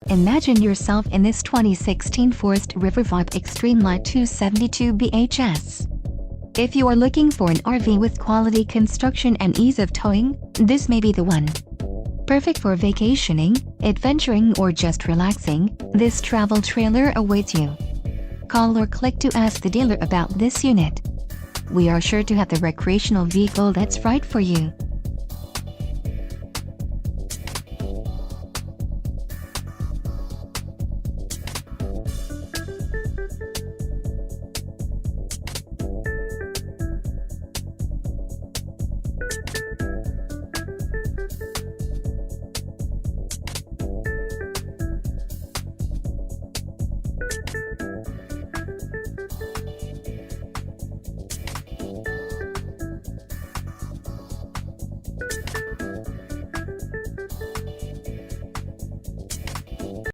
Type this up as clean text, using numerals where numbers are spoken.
Imagine yourself in this 2016 Forest River Vibe Extreme Lite 272BHS. If you are looking for an RV with quality construction and ease of towing, this may be the one. Perfect for vacationing, adventuring or just relaxing, this travel trailer awaits you. Call or click to ask the dealer about this unit. We are sure to have the recreational vehicle that's right for you.